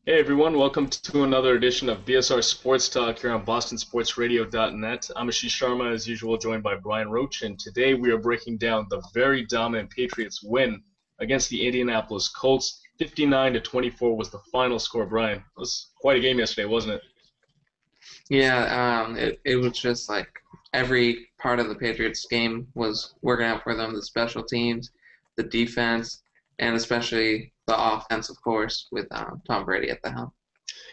Hey everyone, welcome to another edition of BSR Sports Talk here on BostonSportsRadio.net. I'm Ashish Sharma, as usual, joined by Brian Roach, and today we are breaking down the very dominant Patriots win against the Indianapolis Colts. 59-24 was the final score. Brian, it was quite a game yesterday, wasn't it? Yeah, it was just like every part of the Patriots game was working out for them. The special teams, the defense, and especially the offense, of course, with Tom Brady at the helm.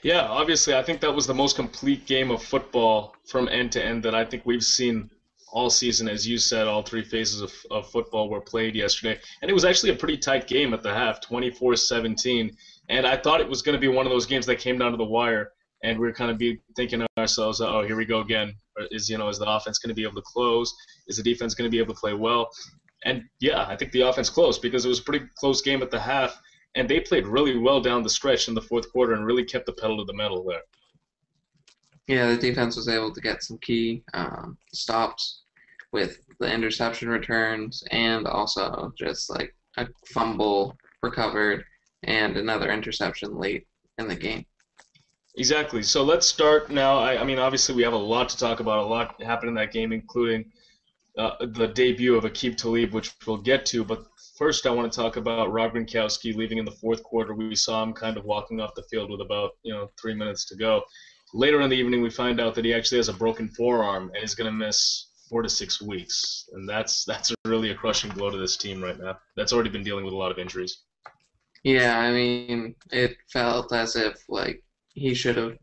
Yeah, obviously, I think that was the most complete game of football from end to end that I think we've seen all season. As you said, all three phases of football were played yesterday. And it was actually a pretty tight game at the half, 24-17. And I thought it was going to be one of those games that came down to the wire. And we are kind of be thinking to ourselves, oh, here we go again. Is the offense going to be able to close? Is the defense going to be able to play well? And yeah, I think the offense closed because it was a pretty close game at the half. And they played really well down the stretch in the fourth quarter and really kept the pedal to the metal there. Yeah, the defense was able to get some key stops with the interception returns and also just like a fumble recovered and another interception late in the game. Exactly. So let's start now. I mean, obviously, we have a lot to talk about. A lot happened in that game, including the debut of Aqib Talib, which we'll get to. But first, I want to talk about Rob Gronkowski leaving in the fourth quarter. We saw him kind of walking off the field with about 3 minutes to go. Later in the evening, we find out that he actually has a broken forearm and is going to miss 4 to 6 weeks, and that's really a crushing blow to this team right now. That's already been dealing with a lot of injuries. Yeah, I mean, it felt as if like he should have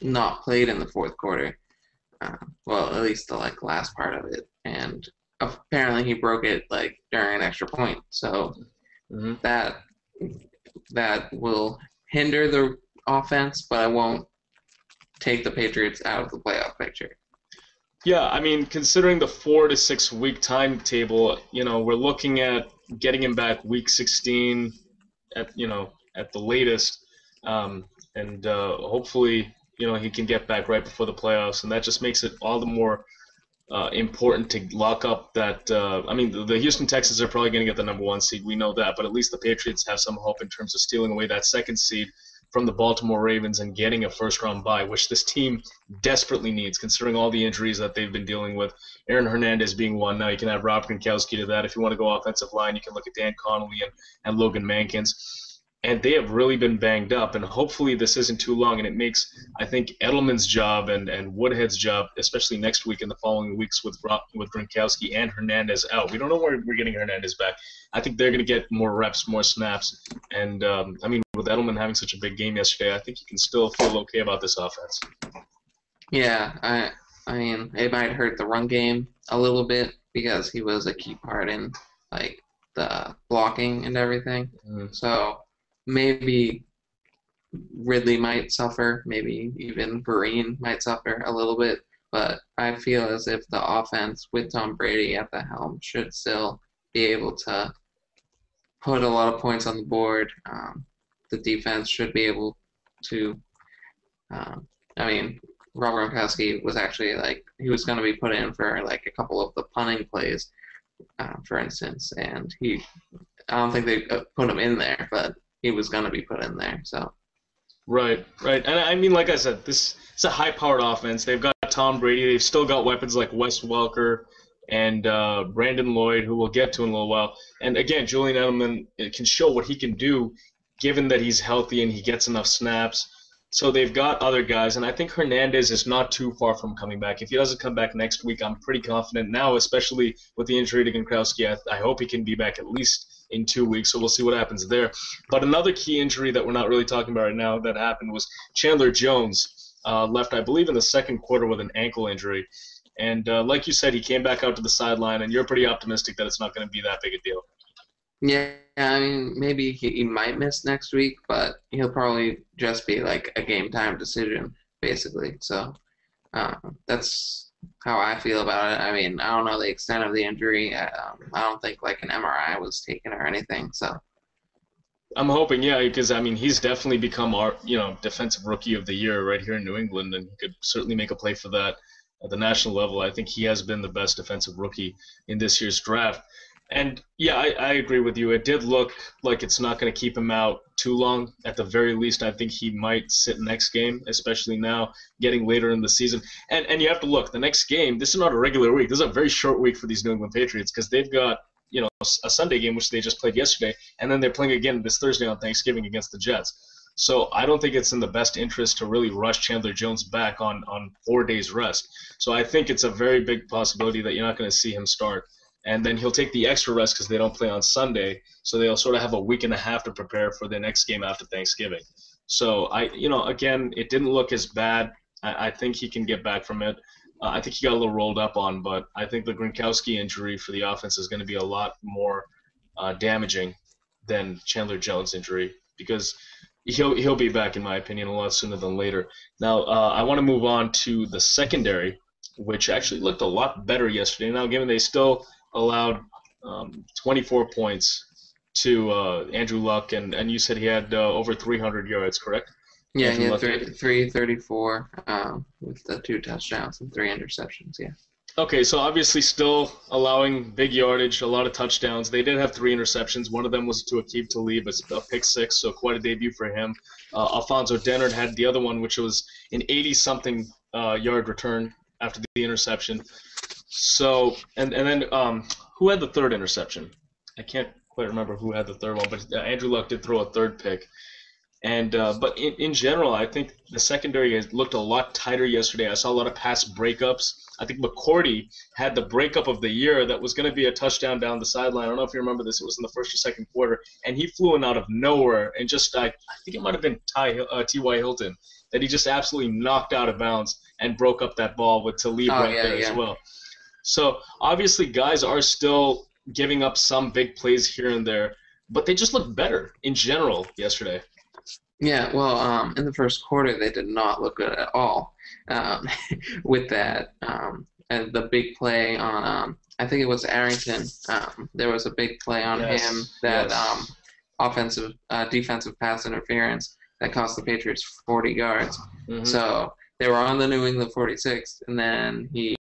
not played in the fourth quarter. Well, at least the last part of it, and apparently he broke it like during an extra point. So that will hinder the offense, but it won't take the Patriots out of the playoff picture. Yeah, I mean, considering the 4 to 6 week timetable, we're looking at getting him back week 16 at the latest, and hopefully he can get back right before the playoffs, and that just makes it all the more important to lock up that. I mean, the Houston Texans are probably going to get the number 1 seed. We know that, but at least the Patriots have some hope in terms of stealing away that 2nd seed from the Baltimore Ravens and getting a first-round bye, which this team desperately needs, considering all the injuries that they've been dealing with. Aaron Hernandez being one. Now you can add Rob Gronkowski to that. If you want to go offensive line, you can look at Dan Connolly and Logan Mankins. And they have really been banged up, and hopefully this isn't too long, and it makes, I think, Edelman's job and Woodhead's job, especially next week and the following weeks with Gronkowski and Hernandez out. We don't know where we're getting Hernandez back. I think they're going to get more reps, more snaps, and, I mean, with Edelman having such a big game yesterday, I think you can still feel okay about this offense. Yeah, I mean, it might hurt the run game a little bit because he was a key part in, like, the blocking and everything. So maybe Ridley might suffer, maybe even Vereen might suffer a little bit, but I feel as if the offense with Tom Brady at the helm should still be able to put a lot of points on the board. The defense should be able to. I mean, Rob Gronkowski was actually he was going to be put in for like a couple of the punting plays, for instance, and I don't think they put him in there, but he was going to be put in there. So. Right. And I mean, like I said, this is a high-powered offense. They've got Tom Brady. They've still got weapons like Wes Welker and Brandon Lloyd, who we'll get to in a little while. And again, Julian Edelman can show what he can do, given that he's healthy and he gets enough snaps. So they've got other guys, and I think Hernandez is not too far from coming back. If he doesn't come back next week, I'm pretty confident now, especially with the injury to Gronkowski. I hope he can be back at least in 2 weeks, so we'll see what happens there. But another key injury that we're not really talking about right now that happened was Chandler Jones left, I believe, in the second quarter with an ankle injury. And like you said, he came back out to the sideline, and you're pretty optimistic that it's not going to be that big a deal. Yeah, I mean, maybe he might miss next week, but he'll probably just be like a game time decision, basically. So that's how I feel about it. I mean, I don't know the extent of the injury. I don't think like an MRI was taken or anything. So I'm hoping, yeah, because I mean, he's definitely become our, defensive rookie of the year right here in New England, and he could certainly make a play for that at the national level. I think he has been the best defensive rookie in this year's draft. And yeah, I agree with you. It did look like it's not going to keep him out too long. At the very least, I think he might sit next game, especially now getting later in the season. And you have to look, the next game, this is not a regular week. This is a very short week for these New England Patriots because they've got, a Sunday game, which they just played yesterday, and then they're playing again this Thursday on Thanksgiving against the Jets. So I don't think it's in the best interest to really rush Chandler Jones back on 4 days rest. So I think it's a very big possibility that you're not going to see him start. And then he'll take the extra rest because they don't play on Sunday, so they'll sort of have a week and a half to prepare for the next game after Thanksgiving. So again, it didn't look as bad. I think he can get back from it. I think he got a little rolled up on, but I think the Gronkowski injury for the offense is going to be a lot more damaging than Chandler Jones' injury because he'll be back, in my opinion, a lot sooner than later. Now, I want to move on to the secondary, which actually looked a lot better yesterday. Now, given they still allowed 24 points to Andrew Luck, and you said he had over 300 yards, correct? Yeah, Andrew he Luck had 334 with the 2 touchdowns and 3 interceptions, yeah. Okay, so obviously still allowing big yardage, a lot of touchdowns. They did have 3 interceptions. One of them was to Aqib Talib, a pick six, so quite a debut for him. Alfonso Dennard had the other one, which was an 80-something yard return after the interception. So, and then who had the third interception? I can't quite remember who had the third one, but Andrew Luck did throw a third pick. And but in general, I think the secondary has looked a lot tighter yesterday. I saw a lot of pass breakups. I think McCourty had the breakup of the year that was going to be a touchdown down the sideline. I don't know if you remember this. It was in the first or second quarter, and he flew in out of nowhere and just I think it might have been T.Y. Hilton that he just absolutely knocked out of bounds and broke up that ball with Talib there as well. So obviously, guys are still giving up some big plays here and there, but they just look better in general yesterday. Yeah, well, in the first quarter, they did not look good at all with that. And the big play on, I think it was Arrington. There was a big play on him that defensive pass interference that cost the Patriots 40 yards. Mm-hmm. So they were on the New England 46, and then he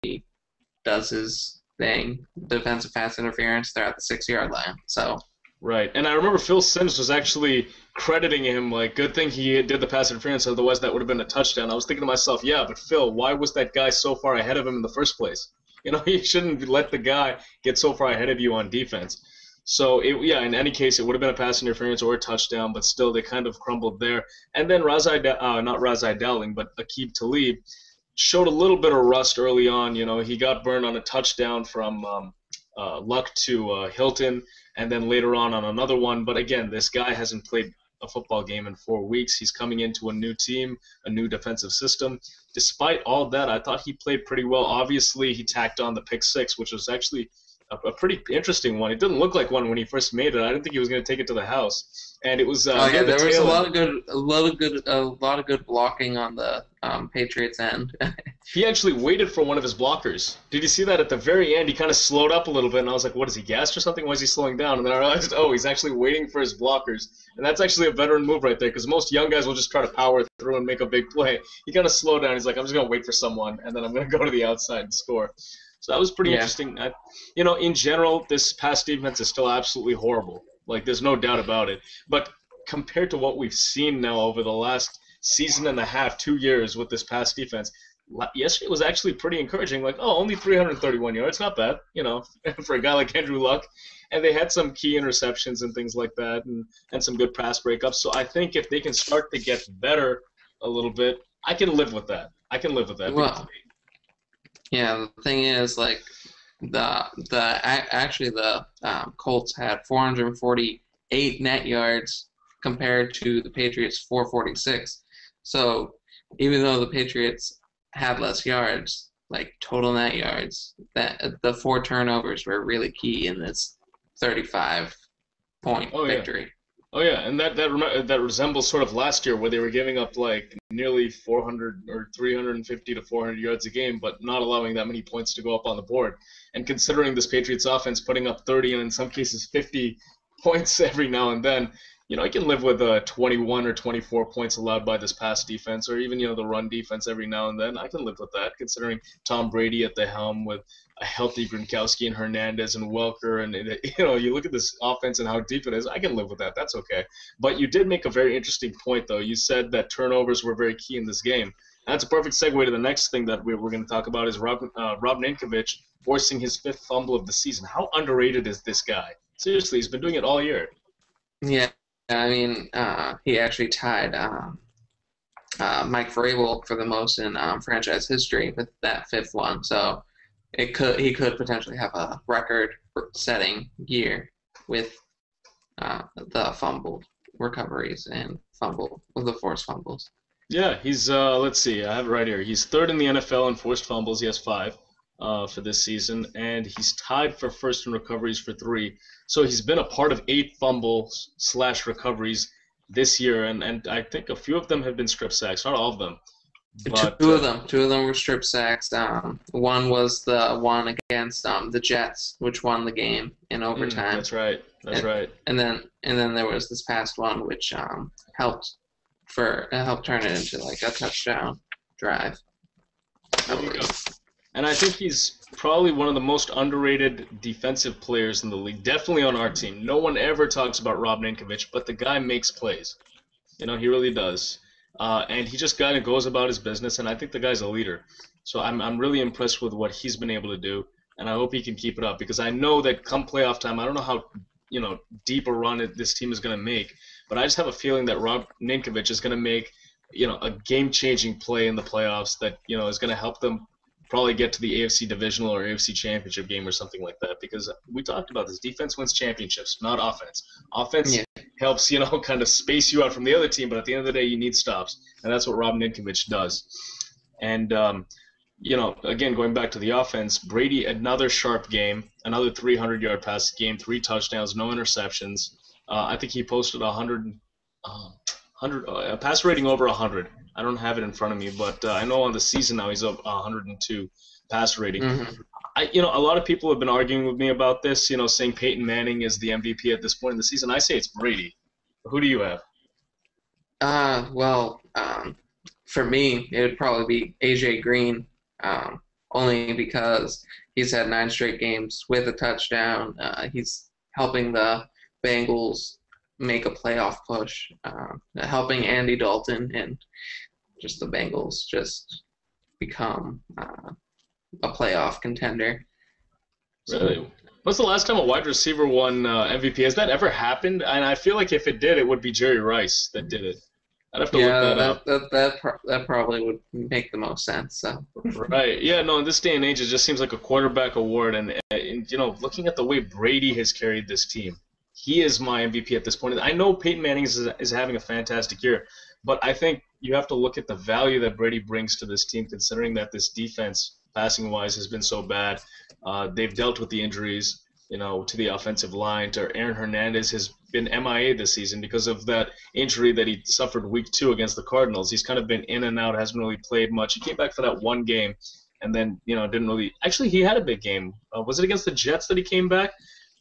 does his thing, defensive pass interference. They're at the 6-yard line. So. Right, and I remember Phil Simms was actually crediting him, like, good thing he did the pass interference, otherwise that would have been a touchdown. I was thinking to myself, yeah, but Phil, why was that guy so far ahead of him in the first place? You shouldn't let the guy get so far ahead of you on defense. So, in any case, it would have been a pass interference or a touchdown, but still they kind of crumbled there. And then not Razai Dowling, but Aqib Talib showed a little bit of rust early on. He got burned on a touchdown from Luck to Hilton, and then later on another one. But again, this guy hasn't played a football game in 4 weeks. He's coming into a new team, a new defensive system. Despite all that, I thought he played pretty well. Obviously, he tacked on the pick six, which was actually a pretty interesting one. It didn't look like one when he first made it. I didn't think he was going to take it to the house, and it was. There was a lot of good blocking on the Patriots end. He actually waited for one of his blockers. Did you see that at the very end? He kind of slowed up a little bit, and I was like, "What is he, gassed or something? Why is he slowing down?" And then I realized, he's actually waiting for his blockers, and that's actually a veteran move right there. Because most young guys will just try to power through and make a big play. He kind of slowed down. He's like, "I'm just going to wait for someone, and then I'm going to go to the outside and score." So that was pretty interesting. In general, this pass defense is still absolutely horrible. Like, there's no doubt about it. But compared to what we've seen now over the last season and a half, 2 years with this pass defense, yesterday was actually pretty encouraging. Like, only 331 yards, not bad, for a guy like Andrew Luck. And they had some key interceptions and things like that, and some good pass breakups. So I think if they can start to get better a little bit, I can live with that. Well, yeah, the thing is, like, the Colts had 448 net yards compared to the Patriots' 446. So even though the Patriots had less yards, like total net yards, that the 4 turnovers were really key in this 35-point victory. Oh yeah, and that resembles sort of last year where they were giving up like nearly 400 or 350 to 400 yards a game, but not allowing that many points to go up on the board. And considering this Patriots offense putting up 30 and in some cases 50 points every now and then, I can live with 21 or 24 points allowed by this pass defense, or even the run defense every now and then. I can live with that, considering Tom Brady at the helm with a healthy Gronkowski and Hernandez and Welker, and you look at this offense and how deep it is. I can live with that. That's okay. But you did make a very interesting point, though. You said that turnovers were very key in this game. And that's a perfect segue to the next thing that we're going to talk about is Rob Ninkovich forcing his 5th fumble of the season. How underrated is this guy? Seriously, he's been doing it all year. Yeah, I mean, he actually tied Mike Vrabel for the most in franchise history with that 5th one. So he could potentially have a record-setting year with the fumbled recoveries and the forced fumbles. Yeah, he's let's see, I have it right here. He's 3rd in the NFL in forced fumbles. He has 5 for this season, and he's tied for 1st in recoveries for 3. So he's been a part of 8 fumbles / recoveries this year, and I think a few of them have been strip sacks, not all of them. But, two of them were strip sacks. One was the one against the Jets, which won the game in overtime. That's right. And then there was this past one, which helped turn it into like a touchdown drive. There you go. And I think he's probably one of the most underrated defensive players in the league. Definitely on our team. No one ever talks about Rob Ninkovich, but the guy makes plays. He really does. And he just kind of goes about his business, and I think the guy's a leader. So I'm really impressed with what he's been able to do, and I hope he can keep it up because I know that come playoff time, I don't know how deep a run this team is going to make, but I just have a feeling that Rob Ninkovich is going to make a game-changing play in the playoffs that is going to help them probably get to the AFC Divisional or AFC Championship game or something like that because we talked about this. Defense wins championships, not offense. Offense helps, kind of space you out from the other team, but at the end of the day, you need stops, and that's what Rob Ninkovich does. And, again, going back to the offense, Brady, another sharp game, another 300-yard pass game, 3 touchdowns, no interceptions. I think he posted a pass rating over 100. I don't have it in front of me, but I know on the season now he's up 102 pass rating. Mm-hmm. A lot of people have been arguing with me about this, saying Peyton Manning is the MVP at this point in the season. I say it's Brady. Who do you have? For me, it would probably be AJ Green, only because he's had 9 straight games with a touchdown. He's helping the Bengals make a playoff push, helping Andy Dalton and just the Bengals just become a playoff contender. Really? When's the last time a wide receiver won MVP? Has that ever happened? And I feel like if it did, it would be Jerry Rice that did it. I'd have to look that up. That probably would make the most sense. So. Right. Yeah, no, in this day and age, it just seems like a quarterback award. And looking at the way Brady has carried this team, he is my MVP at this point. I know Peyton Manning is having a fantastic year, but I think you have to look at the value that Brady brings to this team, considering that this defense, passing-wise, has been so bad. They've dealt with the injuries, to the offensive line. To Aaron Hernandez has been MIA this season because of that injury that he suffered week 2 against the Cardinals. He's kind of been in and out, hasn't really played much. He came back for that one game, and then didn't really. Actually, he had a big game. Was it against the Jets that he came back?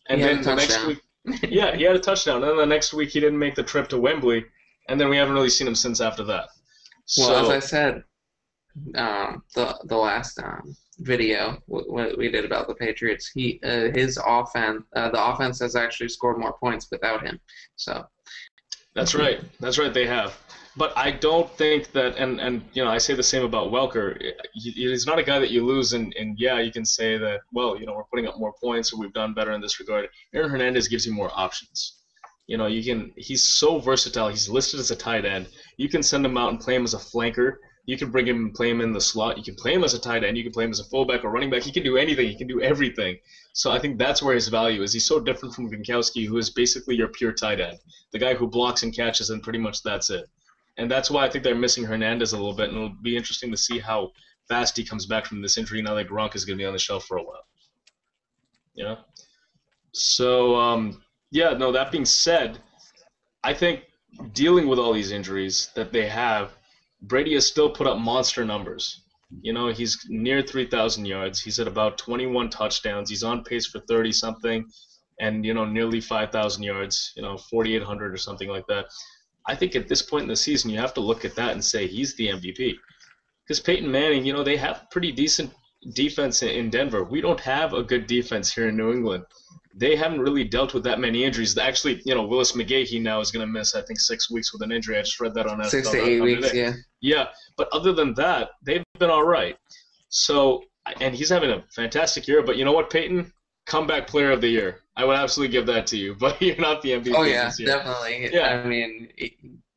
And then the next week. Yeah, he had a touchdown. And then the next week he didn't make the trip to Wembley, and then we haven't really seen him since after that. Well, as I said, the last video we did about the Patriots, his offense, the offense has actually scored more points without him. So that's right. They have. But I don't think that, and I say the same about Welker. He's not a guy that you lose, and yeah, you can say that, well, we're putting up more points, so we've done better in this regard. Aaron Hernandez gives you more options. He's so versatile. He's listed as a tight end. You can send him out and play him as a flanker. You can bring him and play him in the slot. You can play him as a tight end. You can play him as a fullback or running back. He can do anything. He can do everything. So I think that's where his value is. He's so different from Gronkowski, who is basically your pure tight end, the guy who blocks and catches, and pretty much that's it. And that's why I think they're missing Hernandez a little bit, and it'll be interesting to see how fast he comes back from this injury now that Gronk is going to be on the shelf for a while. So, that being said, I think dealing with all these injuries that they have, Brady has still put up monster numbers. He's near 3,000 yards. He's at about 21 touchdowns. He's on pace for 30-something and, nearly 5,000 yards, 4,800 or something like that. I think at this point in the season, you have to look at that and say he's the MVP. Because Peyton Manning, they have pretty decent defense in Denver. We don't have a good defense here in New England. They haven't really dealt with that many injuries. Actually, Willis McGahee now is going to miss, I think, 6 weeks with an injury. I just read that on NFL. 6 to 8 weeks, today. yeah. Yeah, but other than that, they've been all right. So, and he's having a fantastic year. But you know what, Peyton? Comeback player of the year. I would absolutely give that to you, but you're not the MVP. Oh, yeah, this year. definitely. Yeah. I mean,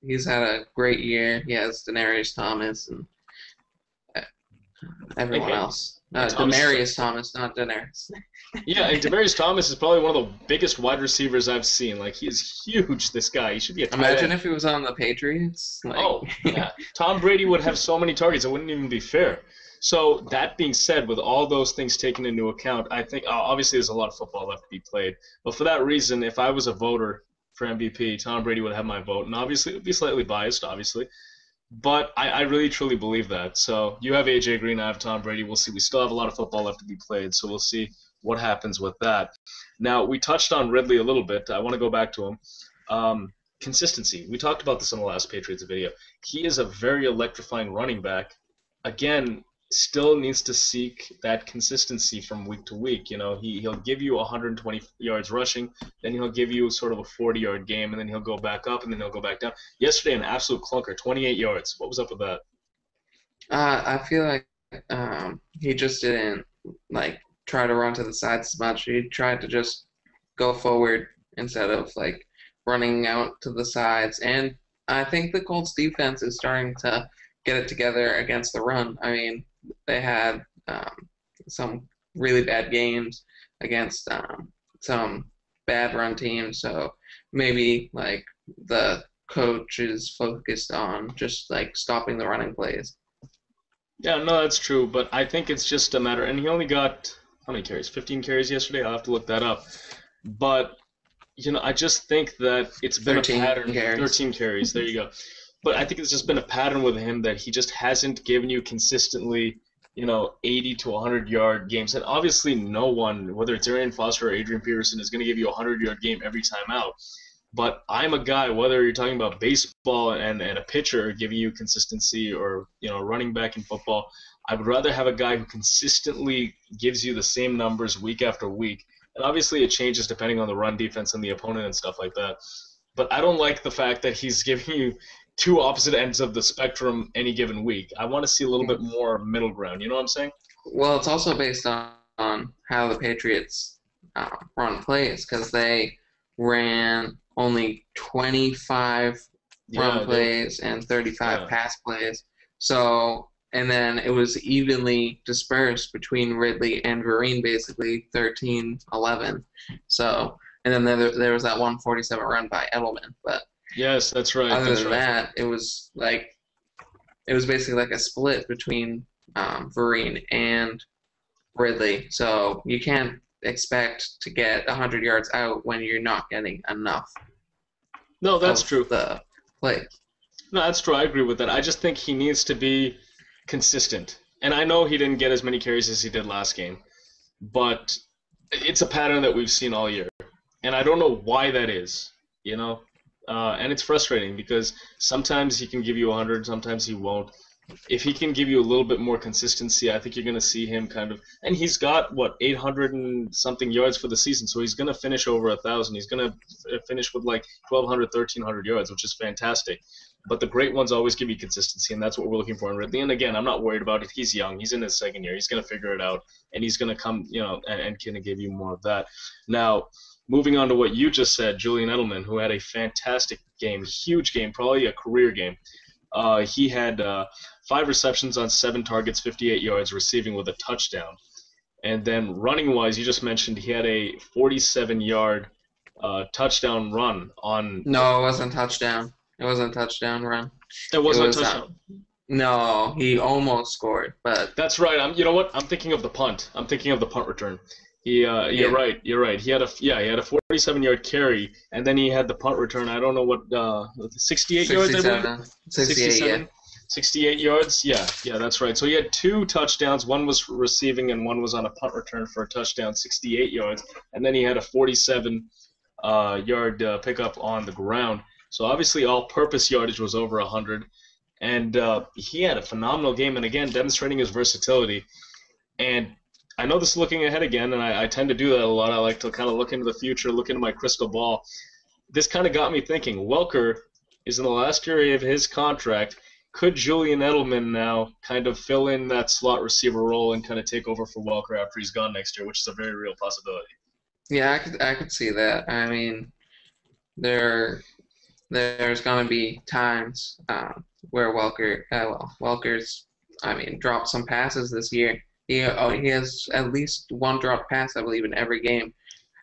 he's had a great year. He has Demaryius Thomas and everyone else. Demaryius Thomas, not Daenerys. Yeah, and Demaryius Thomas is probably one of the biggest wide receivers I've seen. Like, he's huge, this guy. He should be a tight Imagine end. if he was on the Patriots. Yeah. Tom Brady would have so many targets, it wouldn't even be fair. So that being said, with all those things taken into account, I think obviously there's a lot of football left to be played. But for that reason, if I was a voter for MVP, Tom Brady would have my vote. And obviously it would be slightly biased, obviously. But I really, truly believe that. So you have A.J. Green, I have Tom Brady. We'll see. We still have a lot of football left to be played, so we'll see what happens with that. Now, we touched on Ridley a little bit. I want to go back to him. Consistency. We talked about this in the last Patriots video. He is a very electrifying running back. Again, still needs to seek that consistency from week to week. He'll give you 120 yards rushing, then he'll give you sort of a 40-yard game, and then he'll go back up, and then he'll go back down. Yesterday, an absolute clunker, 28 yards. What was up with that? I feel like he just didn't try to run to the sides as much. He tried to just go forward instead of running out to the sides. And I think the Colts defense is starting to get it together against the run. I mean, they had some really bad games against some bad run teams, so maybe the coach is focused on just stopping the running plays. Yeah, no, that's true, but I think it's just a matter, and he only got, how many carries? 15 carries yesterday? I'll have to look that up. But, I just think that it's been a pattern. 13 carries, there you go. But I think it's just been a pattern with him that he just hasn't given you consistently, 80 to 100-yard games. And obviously no one, whether it's Arian Foster or Adrian Peterson, is going to give you a 100-yard game every time out. But I'm a guy, whether you're talking about baseball and a pitcher giving you consistency or, running back in football, I would rather have a guy who consistently gives you the same numbers week after week. And obviously it changes depending on the run defense and the opponent and stuff like that. But I don't like the fact that he's giving you two opposite ends of the spectrum any given week. I want to see a little bit more middle ground. You know what I'm saying? Well, it's also based on how the Patriots run plays, because they ran only 25 run plays and 35 pass plays. So, and then it was evenly dispersed between Ridley and Vereen, basically 13-11. So, and then there was that 147 run by Edelman, but yes, that's right. Other than that, it was basically a split between Vereen and Ridley. So you can't expect to get 100 yards out when you're not getting enough. No, that's true. The play. No, that's true. I agree with that. I just think he needs to be consistent. And I know he didn't get as many carries as he did last game, but it's a pattern that we've seen all year. And I don't know why that is, and it's frustrating because sometimes he can give you 100, sometimes he won't. If he can give you a little bit more consistency, I think you're going to see him and he's got, 800 and something yards for the season, so he's going to finish over 1,000. He's going to finish with 1,200, 1,300 yards, which is fantastic. But the great ones always give you consistency, and that's what we're looking for in Ridley. And again, I'm not worried about it. He's young. He's in his second year. He's going to figure it out, and he's going to come, and can give you more of that. Now, moving on to what you just said, Julian Edelman, who had a fantastic game, huge game, probably a career game. He had 5 receptions on 7 targets, 58 yards, receiving with a touchdown. And then running-wise, you just mentioned he had a 47-yard touchdown run on. No, it wasn't touchdown. It wasn't a touchdown run. It wasn't a touchdown. No, he almost scored, but that's right. You know what? I'm thinking of the punt. I'm thinking of the punt return. You're right. He had a 47-yard carry, and then he had the punt return. I don't know what 68 yards. 68 yards. Yeah, that's right. So he had 2 touchdowns. One was receiving, and one was on a punt return for a touchdown, 68 yards, and then he had a 47-yard pickup on the ground. So obviously, all-purpose yardage was over 100, and he had a phenomenal game. And again, demonstrating his versatility. And I know this is looking ahead again, and I tend to do that a lot. I like to kind of look into the future, look into my crystal ball. This kind of got me thinking. Welker is in the last year of his contract. Could Julian Edelman now kind of fill in that slot receiver role and kind of take over for Welker after he's gone next year, which is a very real possibility? Yeah, I could see that. I mean, there's going to be times where Welker's, I mean, dropped some passes this year. He has at least one dropped pass, I believe, in every game.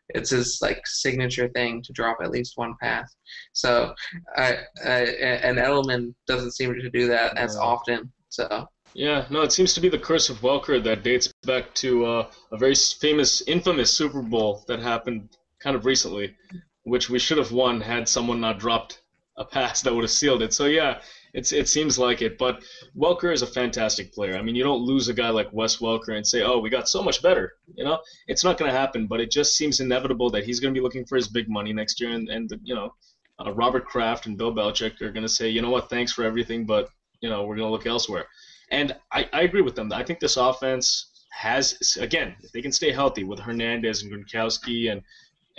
It's his like signature thing to drop at least one pass. So, and Edelman doesn't seem to do that as often. So. Yeah, no, it seems to be the curse of Welker that dates back to a very famous, infamous Super Bowl that happened kind of recently, which we should have won had someone not dropped a pass that would have sealed it. So yeah, it seems like it. But Welker is a fantastic player. I mean, you don't lose a guy like Wes Welker and say, oh, we got so much better. You know, it's not going to happen. But it just seems inevitable that he's going to be looking for his big money next year, and you know, Robert Kraft and Bill Belichick are going to say, you know what, thanks for everything, but you know, we're going to look elsewhere. And I agree with them. I think this offense has, again, if they can stay healthy with Hernandez and Gronkowski and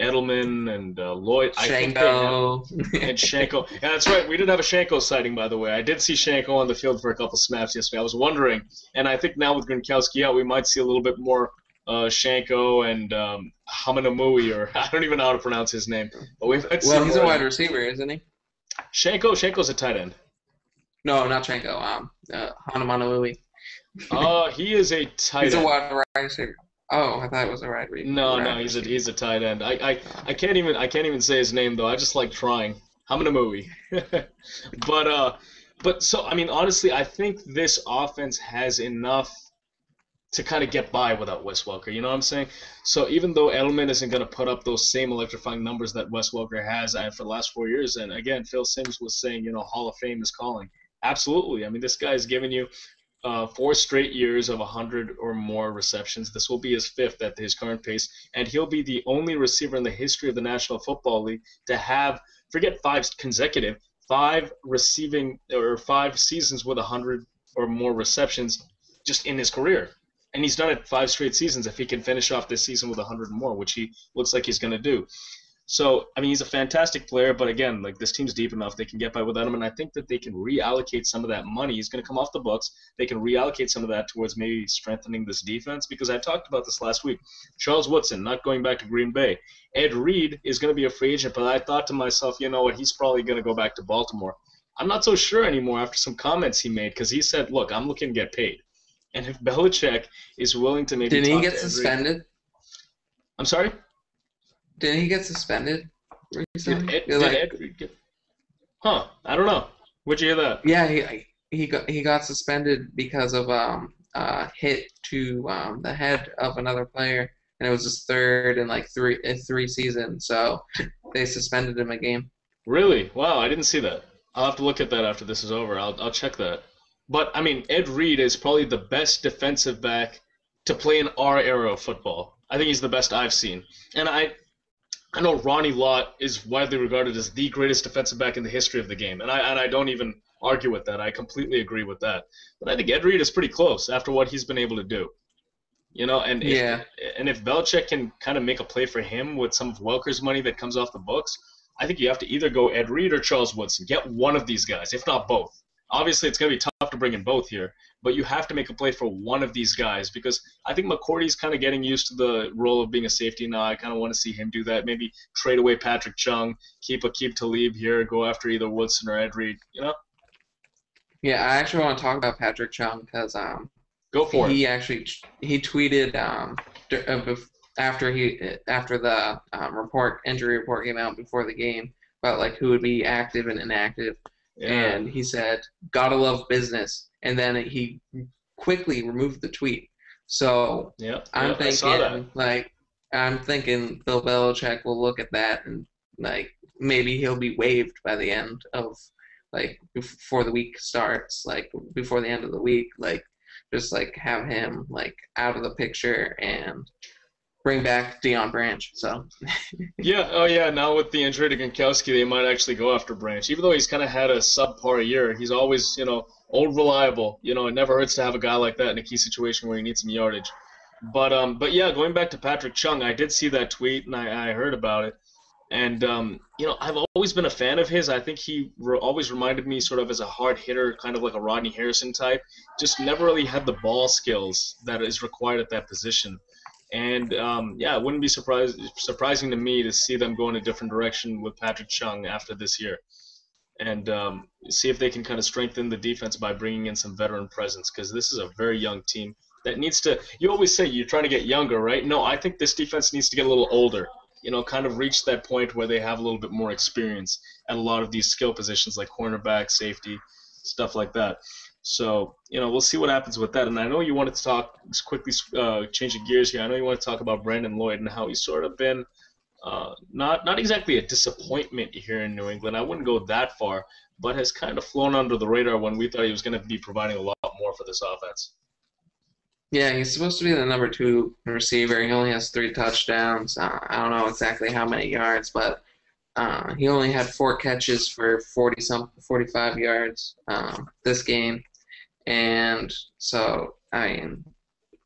Edelman and Lloyd, I think they Shango. have, and Shanko. Yeah, that's right. We did have a Shanko sighting, by the way. I did see Shanko on the field for a couple snaps yesterday. I was wondering, and I think now with Gronkowski out, we might see a little bit more Shanko and Hamanamui, or I don't even know how to pronounce his name. But we might see Well, he's a more. wide receiver, isn't he? Shanko's a tight end. No, not Shango. Hanamanuui. He is a tight He's a end. wide receiver. Oh, I thought it was a No, he's a tight end. I can't even say his name though. I just like trying. Hamanamui. But so I mean honestly, I think this offense has enough to kind of get by without Wes Welker. You know what I'm saying? So even though Edelman isn't going to put up those same electrifying numbers that Wes Welker has for the last 4 years, and again, Phil Simms was saying, you know, Hall of Fame is calling. Absolutely. I mean, this guy's given you 4 straight years of 100 or more receptions. This will be his fifth at his current pace, and he'll be the only receiver in the history of the National Football League to have, forget five consecutive, five receiving or 5 seasons with 100 or more receptions just in his career. And he's done it 5 straight seasons if he can finish off this season with 100 more, which he looks like he's going to do. So, I mean, he's a fantastic player, but again, like this team's deep enough, they can get by without him, and I think that they can reallocate some of that money. He's going to come off the books. They can reallocate some of that towards maybe strengthening this defense, because I talked about this last week. Charles Woodson not going back to Green Bay. Ed Reed is going to be a free agent, but I thought to myself, you know what, he's probably going to go back to Baltimore. I'm not so sure anymore after some comments he made, because he said, look, I'm looking to get paid. And if Belichick is willing to maybe Didn't he talk get to Ed Reed, suspended? I'm sorry? Didn't he get suspended recently? Did Ed Reed get? Huh? I don't know. Where'd you hear that? Yeah, he got suspended because of hit to the head of another player, and it was his third in like three seasons. So they suspended him a game. Really? Wow, I didn't see that. I'll have to look at that after this is over. I'll check that. But I mean, Ed Reed is probably the best defensive back to play in our era of football. I think he's the best I've seen. And I know Ronnie Lott is widely regarded as the greatest defensive back in the history of the game, and I don't even argue with that. I completely agree with that. But I think Ed Reed is pretty close after what he's been able to do. You know, Yeah, and if Belichick can kind of make a play for him with some of Welker's money that comes off the books, I think you have to either go Ed Reed or Charles Woodson. Get one of these guys, if not both. Obviously, it's going to be tough to bring in both here, but you have to make a play for one of these guys because I think McCourty's kind of getting used to the role of being a safety now. I kind of want to see him do that. Maybe trade away Patrick Chung, keep Aqib Talib here, go after either Woodson or Ed Reed. You know, yeah. I actually want to talk about Patrick Chung because go for it. he tweeted after the injury report came out before the game about like who would be active and inactive. Yeah. And he said, "Gotta love business," and then he quickly removed the tweet. So Yeah, I'm I saw that. thinking, I'm thinking Bill Belichick will look at that and like maybe he'll be waived by the end of like before the week starts, like before the end of the week, like just like have him like out of the picture and bring back Deion Branch. So Yeah, oh yeah, now with the injury to Gronkowski, they might actually go after Branch. Even though he's kind of had a subpar year, he's always, old reliable. It never hurts to have a guy like that in a key situation where you need some yardage. But yeah, going back to Patrick Chung, I did see that tweet and I heard about it. And I've always been a fan of his. I think always reminded me sort of as a hard hitter, kind of like a Rodney Harrison type. Just never really had the ball skills that is required at that position. And yeah, it wouldn't be surprising to me to see them go in a different direction with Patrick Chung after this year, and see if they can kind of strengthen the defense by bringing in some veteran presence, because this is a very young team that needs to. You always say you're trying to get younger, right? No, I think this defense needs to get a little older. Kind of reach that point where they have a little bit more experience at a lot of these skill positions like cornerback, safety, stuff like that. So, we'll see what happens with that. And I know you wanted to talk, just quickly changing gears here, I know you want to talk about Brandon Lloyd and how he's sort of been not exactly a disappointment here in New England. I wouldn't go that far, but has kind of flown under the radar when we thought he was going to be providing a lot more for this offense. Yeah, he's supposed to be the number 2 receiver. He only has 3 touchdowns. I don't know exactly how many yards, but he only had 4 catches for 45 yards this game. And so, I mean,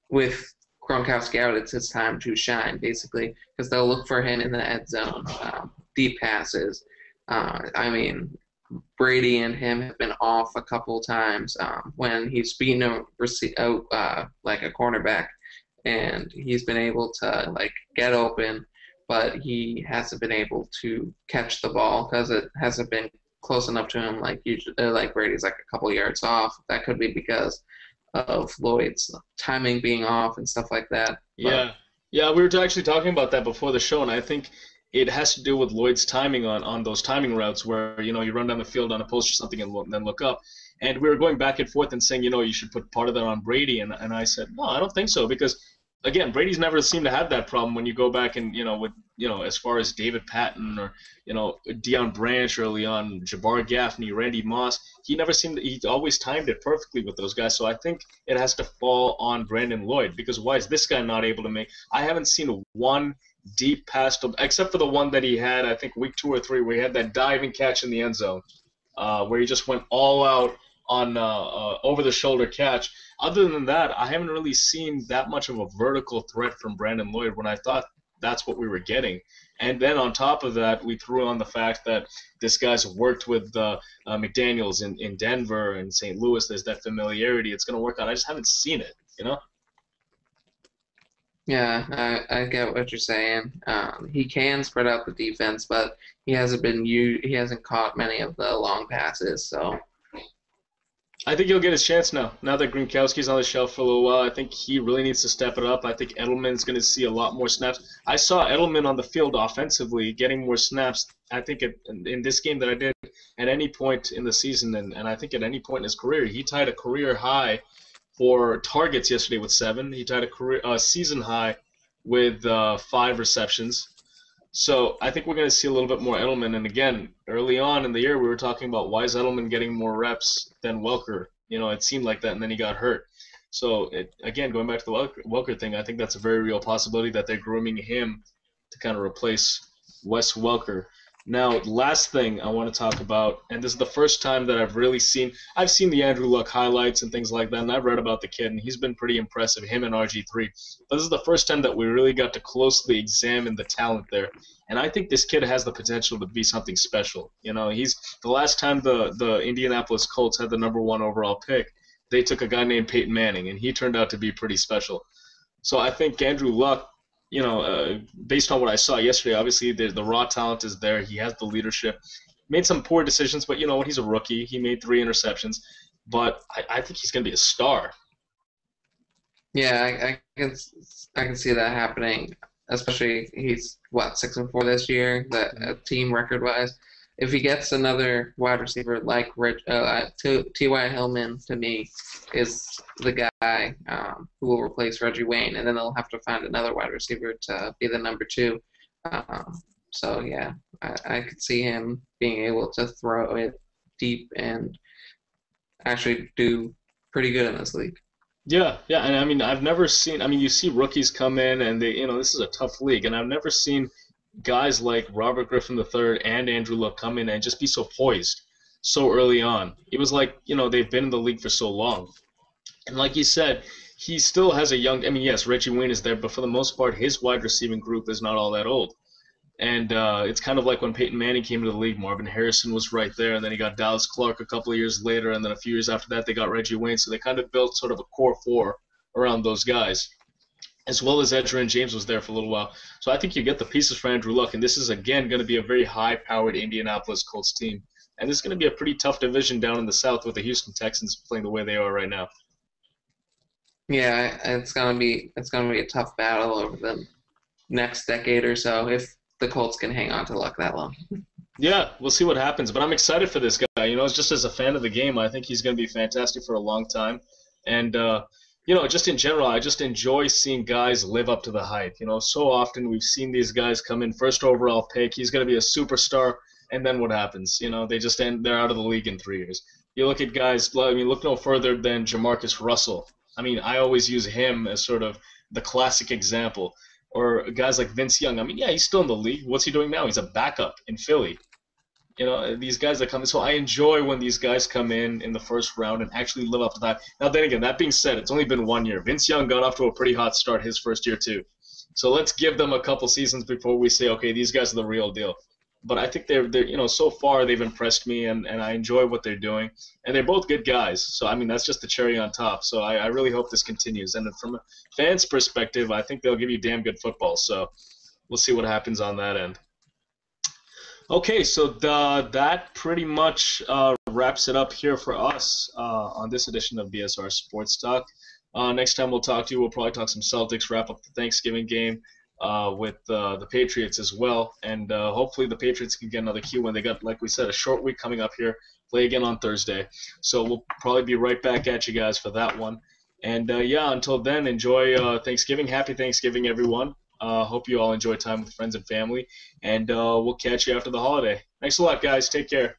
with Gronkowski out, it's his time to shine, basically, because they'll look for him in the end zone, deep passes. I mean, Brady and him have been off a couple times when he's beaten out like a cornerback, and he's been able to like get open, but he hasn't been able to catch the ball because it hasn't been close enough to him. Like usually, like Brady's like a couple yards off. That could be because of Lloyd's timing being off and stuff like that. Yeah, yeah, we were actually talking about that before the show, and I think it has to do with Lloyd's timing on those timing routes where, you run down the field on a post or something and then look up. And we were going back and forth and saying, you should put part of that on Brady. And I said, no, I don't think so, because, again, Brady's never seemed to have that problem when you go back and, as far as David Patton or, Deion Branch early on, Jabbar Gaffney, Randy Moss, he always timed it perfectly with those guys. So I think it has to fall on Brandon Lloyd, because why is this guy not able to make – I haven't seen one – deep pass, except for the one that he had, I think week 2 or 3, where he had that diving catch in the end zone, where he just went all out on over-the-shoulder catch. Other than that, I haven't really seen that much of a vertical threat from Brandon Lloyd when I thought that's what we were getting. And then on top of that, we threw on the fact that this guy's worked with McDaniels in Denver and St. Louis. There's that familiarity. It's going to work out. I just haven't seen it, Yeah, I get what you're saying. He can spread out the defense, but he hasn't caught many of the long passes. So I think he'll get his chance now. Now that Gronkowski's on the shelf for a little while, I think he really needs to step it up. I think Edelman's going to see a lot more snaps. I saw Edelman on the field offensively getting more snaps, I think, in this game than I did at any point in the season, and I think at any point in his career. He tied a career high for targets yesterday with 7. He tied a season high with 5 receptions. So I think we're going to see a little bit more Edelman. And again, early on in the year, we were talking about why is Edelman getting more reps than Welker. It seemed like that, and then he got hurt. So, again, going back to the Welker thing, I think that's a very real possibility that they're grooming him to kind of replace Wes Welker. Now, last thing I want to talk about, and this is the first time that I've seen the Andrew Luck highlights and things like that, and I've read about the kid, and he's been pretty impressive, him and RG3. But this is the first time that we really got to closely examine the talent there. And I think this kid has the potential to be something special. He's the last time the Indianapolis Colts had the number 1 overall pick, they took a guy named Peyton Manning, and he turned out to be pretty special. So I think Andrew Luck, based on what I saw yesterday, obviously the raw talent is there. He has the leadership. Made some poor decisions, but you know what? He's a rookie. He made 3 interceptions. But I think he's going to be a star. Yeah, I can see that happening. Especially he's 6-4 this year, that team record wise. If he gets another wide receiver like T.Y. Hillman, to me, is the guy who will replace Reggie Wayne, and then they'll have to find another wide receiver to be the number 2. So, yeah, I could see him being able to throw it deep and actually do pretty good in this league. Yeah, and I mean, I've never seen. I mean, you see rookies come in, and this is a tough league, and I've never seen guys like Robert Griffin III and Andrew Luck come in and just be so poised so early on. It was like, they've been in the league for so long. And like you said, he still has a young. I mean, yes, Reggie Wayne is there, but for the most part, his wide receiving group is not all that old. And it's kind of like when Peyton Manning came into the league. Marvin Harrison was right there, and then he got Dallas Clark a couple of years later, and then a few years after that, they got Reggie Wayne. So they kind of built sort of a core four around those guys, as well as Edgerrin James was there for a little while. So I think you get the pieces for Andrew Luck, and this is, again, going to be a very high-powered Indianapolis Colts team. And this is going to be a pretty tough division down in the South with the Houston Texans playing the way they are right now. Yeah, it's gonna be a tough battle over the next decade or so if the Colts can hang on to Luck that long. Yeah, we'll see what happens. But I'm excited for this guy. Just as a fan of the game, I think he's going to be fantastic for a long time. And, just in general, I just enjoy seeing guys live up to the hype. So often we've seen these guys come in first overall pick. He's going to be a superstar. And then what happens? They just they're out of the league in 3 years. You look at guys, look no further than Jamarcus Russell. I always use him as sort of the classic example. Or guys like Vince Young. Yeah, he's still in the league. What's he doing now? He's a backup in Philly. These guys that come in. So I enjoy when these guys come in the first round and actually live up to that. Now, then again, that being said, it's only been 1 year. Vince Young got off to a pretty hot start his first year, too. So let's give them a couple seasons before we say, okay, these guys are the real deal. But I think they're so far they've impressed me, and I enjoy what they're doing. And they're both good guys. So, that's just the cherry on top. So I really hope this continues. And from a fan's perspective, I think they'll give you damn good football. So we'll see what happens on that end. Okay, so that pretty much wraps it up here for us on this edition of BSR Sports Talk. Next time we'll talk to you, we'll probably talk some Celtics, wrap up the Thanksgiving game with the Patriots as well. And hopefully the Patriots can get another Q when they got, like we said, a short week coming up here. Play again on Thursday. So we'll probably be right back at you guys for that one. And, until then, enjoy Thanksgiving. Happy Thanksgiving, everyone. Hope you all enjoy time with friends and family, and we'll catch you after the holiday. Thanks a lot, guys. Take care.